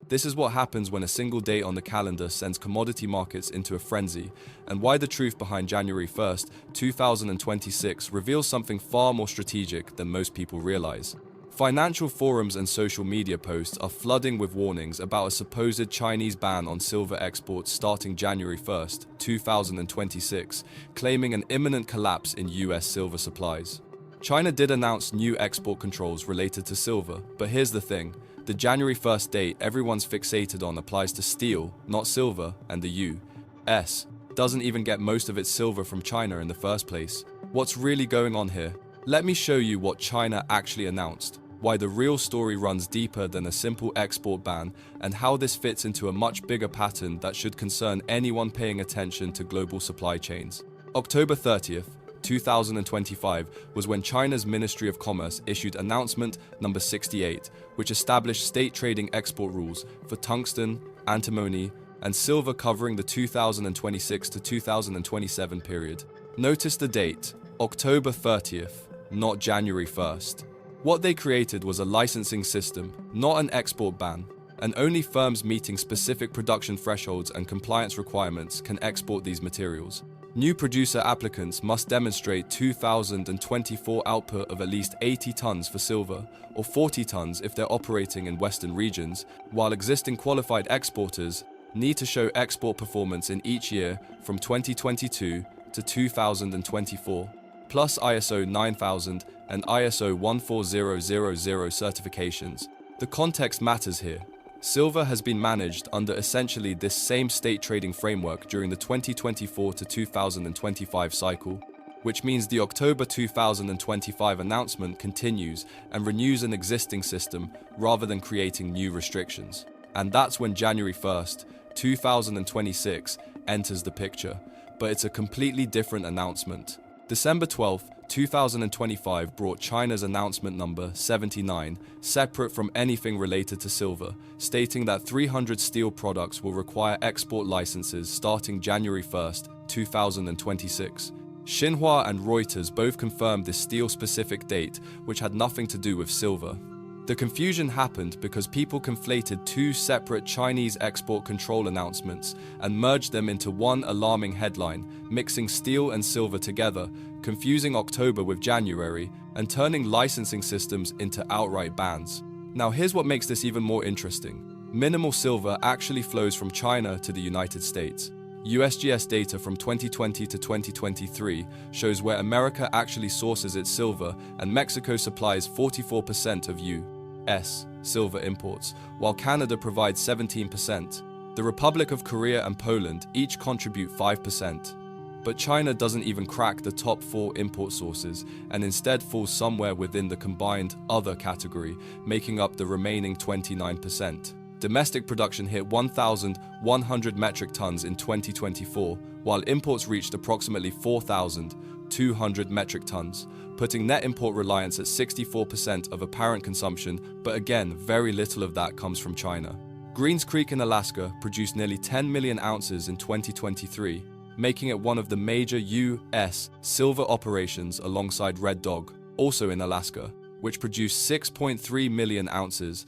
This is what happens when a single date on the calendar sends commodity markets into a frenzy, and why the truth behind January 1st, 2026 reveals something far more strategic than most people realize. Financial forums and social media posts are flooding with warnings about a supposed Chinese ban on silver exports starting January 1st, 2026, claiming an imminent collapse in US silver supplies. China did announce new export controls related to silver, but here's the thing. The January 1st date everyone's fixated on applies to steel, not silver, and the U.S. doesn't even get most of its silver from China in the first place. What's really going on here? Let me show you what China actually announced, why the real story runs deeper than a simple export ban, and how this fits into a much bigger pattern that should concern anyone paying attention to global supply chains. October 30th, 2025 was when China's Ministry of Commerce issued announcement number 68, which established state trading export rules for tungsten, antimony, and silver covering the 2026 to 2027 period. Notice the date, October 30th, not January 1st. What they created was a licensing system, not an export ban, and only firms meeting specific production thresholds and compliance requirements can export these materials. New producer applicants must demonstrate 2024 output of at least 80 tons for silver, or 40 tons if they're operating in Western regions, while existing qualified exporters need to show export performance in each year from 2022 to 2024, plus ISO 9000 and ISO 14000 certifications. The context matters here. Silver has been managed under essentially this same state trading framework during the 2024 to 2025 cycle, which means the October 2025 announcement continues and renews an existing system rather than creating new restrictions. And that's when January 1st, 2026 enters the picture, but it's a completely different announcement. December 12th, 2025 brought China's announcement number 79, separate from anything related to silver, stating that 300 steel products will require export licenses starting January 1st, 2026. Xinhua and Reuters both confirmed this steel-specific date, which had nothing to do with silver. The confusion happened because people conflated two separate Chinese export control announcements and merged them into one alarming headline, mixing steel and silver together, confusing October with January, and turning licensing systems into outright bans. Now here's what makes this even more interesting. Minimal silver actually flows from China to the United States. USGS data from 2020 to 2023 shows where America actually sources its silver, and Mexico supplies 44% of U.S. silver imports, while Canada provides 17%. The Republic of Korea and Poland each contribute 5%. But China doesn't even crack the top 4 import sources and instead falls somewhere within the combined other category, making up the remaining 29%. Domestic production hit 1,100 metric tons in 2024, while imports reached approximately 4,200 metric tons, putting net import reliance at 64% of apparent consumption, but again, very little of that comes from China. Greens Creek in Alaska produced nearly 10 million ounces in 2023, making it one of the major U.S. silver operations alongside Red Dog, also in Alaska, which produced 6.3 million ounces.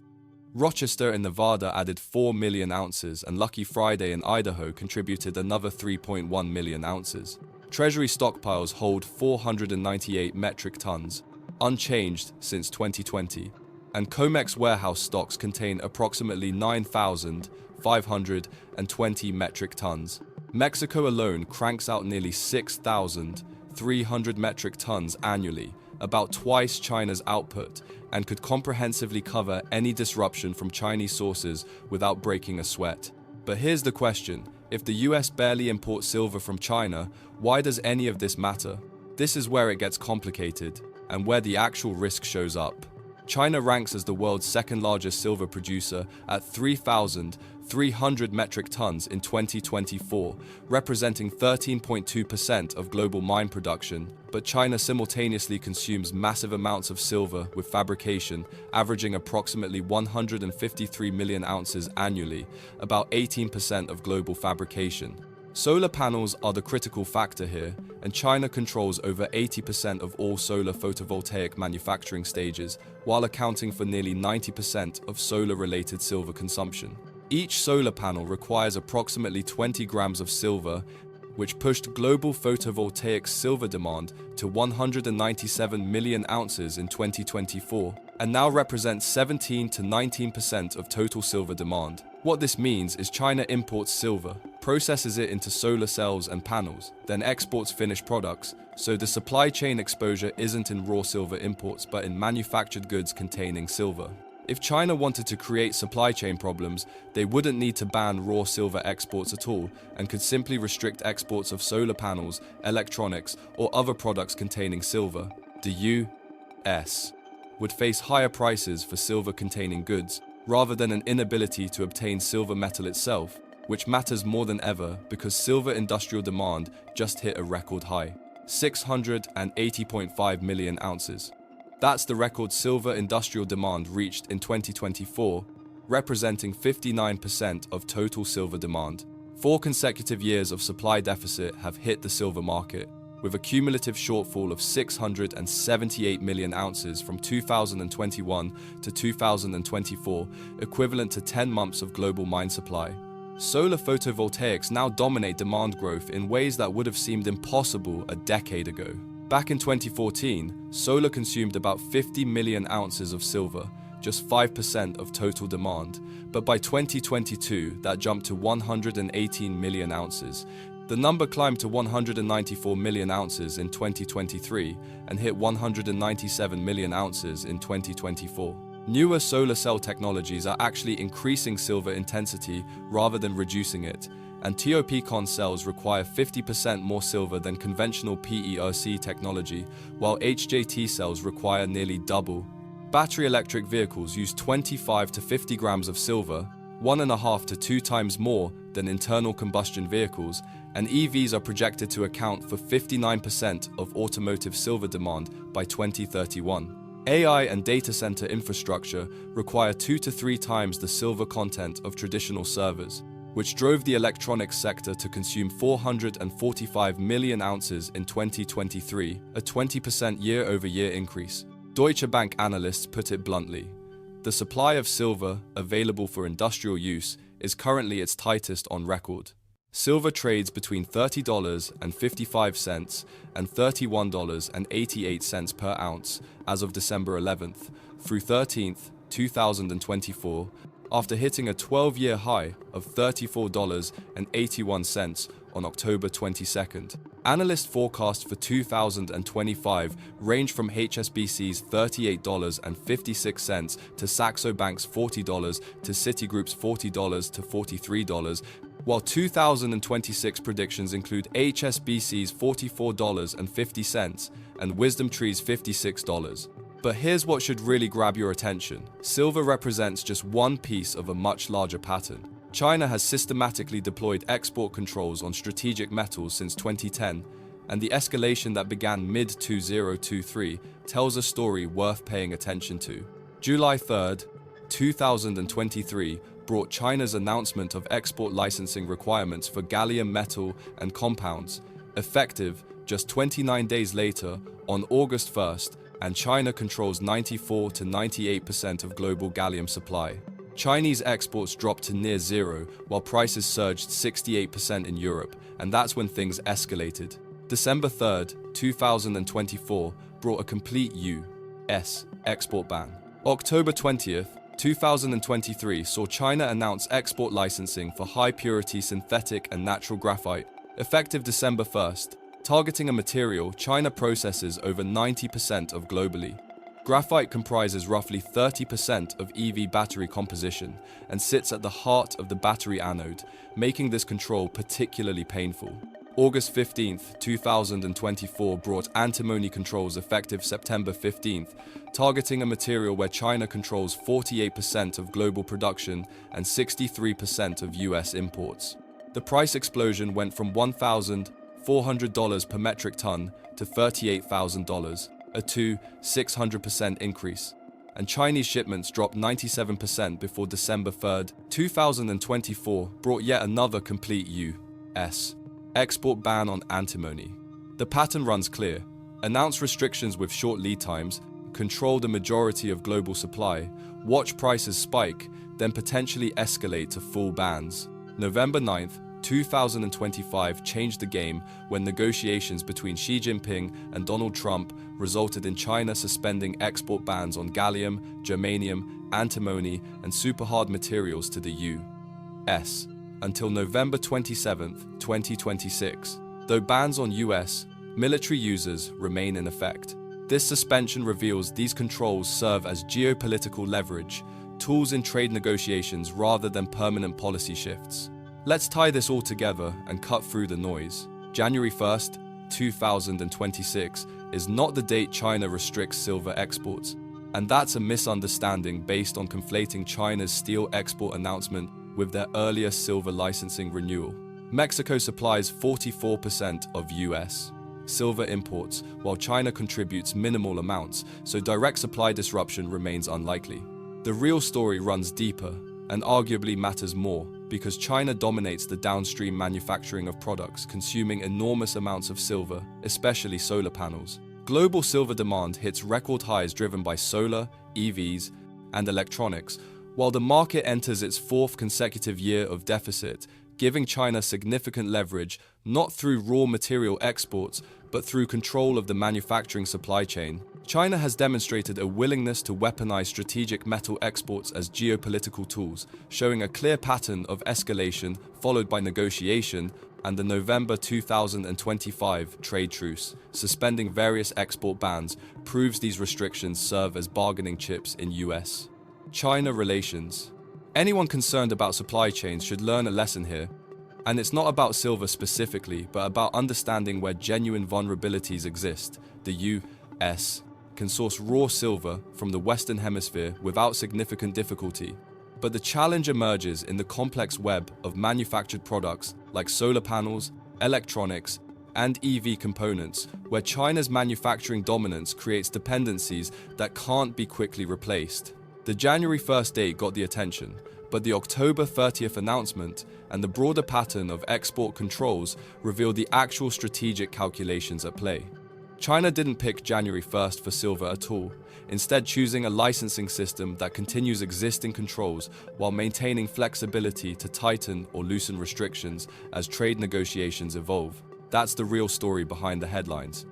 Rochester in Nevada added 4 million ounces, and Lucky Friday in Idaho contributed another 3.1 million ounces. Treasury stockpiles hold 498 metric tons, unchanged since 2020, and COMEX warehouse stocks contain approximately 9,520 metric tons. Mexico alone cranks out nearly 6,300 metric tons annually, about twice China's output, and could comprehensively cover any disruption from Chinese sources without breaking a sweat. But here's the question. If the US barely imports silver from China, why does any of this matter? This is where it gets complicated, and where the actual risk shows up. China ranks as the world's second largest silver producer at 3,300 metric tons in 2024, representing 13.2% of global mine production. But China simultaneously consumes massive amounts of silver with fabrication, averaging approximately 153 million ounces annually, about 18% of global fabrication. Solar panels are the critical factor here, and China controls over 80% of all solar photovoltaic manufacturing stages, while accounting for nearly 90% of solar-related silver consumption. Each solar panel requires approximately 20 grams of silver, which pushed global photovoltaic silver demand to 197 million ounces in 2024, and now represents 17 to 19% of total silver demand. What this means is China imports silver, processes it into solar cells and panels, then exports finished products, so the supply chain exposure isn't in raw silver imports but in manufactured goods containing silver. If China wanted to create supply chain problems, they wouldn't need to ban raw silver exports at all and could simply restrict exports of solar panels, electronics, or other products containing silver. The U.S. would face higher prices for silver-containing goods rather than an inability to obtain silver metal itself, which matters more than ever because silver industrial demand just hit a record high, 680.5 million ounces. That's the record silver industrial demand reached in 2024, representing 59% of total silver demand. 4 consecutive years of supply deficit have hit the silver market, with a cumulative shortfall of 678 million ounces from 2021 to 2024, equivalent to 10 months of global mine supply. Solar photovoltaics now dominate demand growth in ways that would have seemed impossible a decade ago. Back in 2014, solar consumed about 50 million ounces of silver, just 5% of total demand, but by 2022, that jumped to 118 million ounces. The number climbed to 194 million ounces in 2023 and hit 197 million ounces in 2024. Newer solar cell technologies are actually increasing silver intensity rather than reducing it, and TOPCon cells require 50% more silver than conventional PERC technology, while HJT cells require nearly double. Battery electric vehicles use 25 to 50 grams of silver, 1.5 to 2 times more than internal combustion vehicles, and EVs are projected to account for 59% of automotive silver demand by 2031. AI and data center infrastructure require 2 to 3 times the silver content of traditional servers, which drove the electronics sector to consume 445 million ounces in 2023, a 20% year-over-year increase. Deutsche Bank analysts put it bluntly: the supply of silver available for industrial use is currently its tightest on record. Silver trades between $30.55 and $31.88 per ounce as of December 11th through 13th, 2024, after hitting a 12-year high of $34.81 on October 22nd. Analyst forecasts for 2025 range from HSBC's $38.56 to Saxo Bank's $40 to Citigroup's $40 to $43, while 2026 predictions include HSBC's $44.50 and WisdomTree's $56. But here's what should really grab your attention. Silver represents just one piece of a much larger pattern. China has systematically deployed export controls on strategic metals since 2010, and the escalation that began mid-2023 tells a story worth paying attention to. July 3rd, 2023 brought China's announcement of export licensing requirements for gallium metal and compounds, effective just 29 days later on August 1st, and China controls 94 to 98% of global gallium supply. Chinese exports dropped to near zero, while prices surged 68% in Europe, and that's when things escalated. December 3rd, 2024 brought a complete U.S. export ban. October 20th, 2023 saw China announce export licensing for high-purity synthetic and natural graphite, effective December 1st, targeting a material China processes over 90% of globally. Graphite comprises roughly 30% of EV battery composition and sits at the heart of the battery anode, making this control particularly painful. August 15th, 2024 brought antimony controls effective September 15th, targeting a material where China controls 48% of global production and 63% of US imports. The price explosion went from $1,400 per metric ton to $38,000, a 600% increase, and Chinese shipments dropped 97% before December 3rd. 2024 brought yet another complete U.S. export ban on antimony. The pattern runs clear: announce restrictions with short lead times, control the majority of global supply, watch prices spike, then potentially escalate to full bans. November 9th, 2025 changed the game when negotiations between Xi Jinping and Donald Trump resulted in China suspending export bans on gallium, germanium, antimony, and superhard materials to the U.S. until November 27, 2026, though bans on U.S. military users remain in effect. This suspension reveals these controls serve as geopolitical leverage, tools in trade negotiations rather than permanent policy shifts. Let's tie this all together and cut through the noise. January 1st, 2026 is not the date China restricts silver exports, and that's a misunderstanding based on conflating China's steel export announcement with their earlier silver licensing renewal. Mexico supplies 44% of U.S. silver imports, while China contributes minimal amounts, so direct supply disruption remains unlikely. The real story runs deeper and arguably matters more because China dominates the downstream manufacturing of products consuming enormous amounts of silver, especially solar panels. Global silver demand hits record highs driven by solar, EVs, and electronics, while the market enters its fourth consecutive year of deficit, giving China significant leverage not through raw material exports, but through control of the manufacturing supply chain. China has demonstrated a willingness to weaponize strategic metal exports as geopolitical tools, showing a clear pattern of escalation followed by negotiation, and the November 2025 trade truce, suspending various export bans, proves these restrictions serve as bargaining chips in US-China relations. Anyone concerned about supply chains should learn a lesson here. And it's not about silver specifically, but about understanding where genuine vulnerabilities exist. The US can source raw silver from the Western Hemisphere without significant difficulty. But the challenge emerges in the complex web of manufactured products like solar panels, electronics, and EV components, where China's manufacturing dominance creates dependencies that can't be quickly replaced. The January 1st date got the attention, but the October 30th announcement and the broader pattern of export controls revealed the actual strategic calculations at play. China didn't pick January 1st for silver at all, instead choosing a licensing system that continues existing controls while maintaining flexibility to tighten or loosen restrictions as trade negotiations evolve. That's the real story behind the headlines.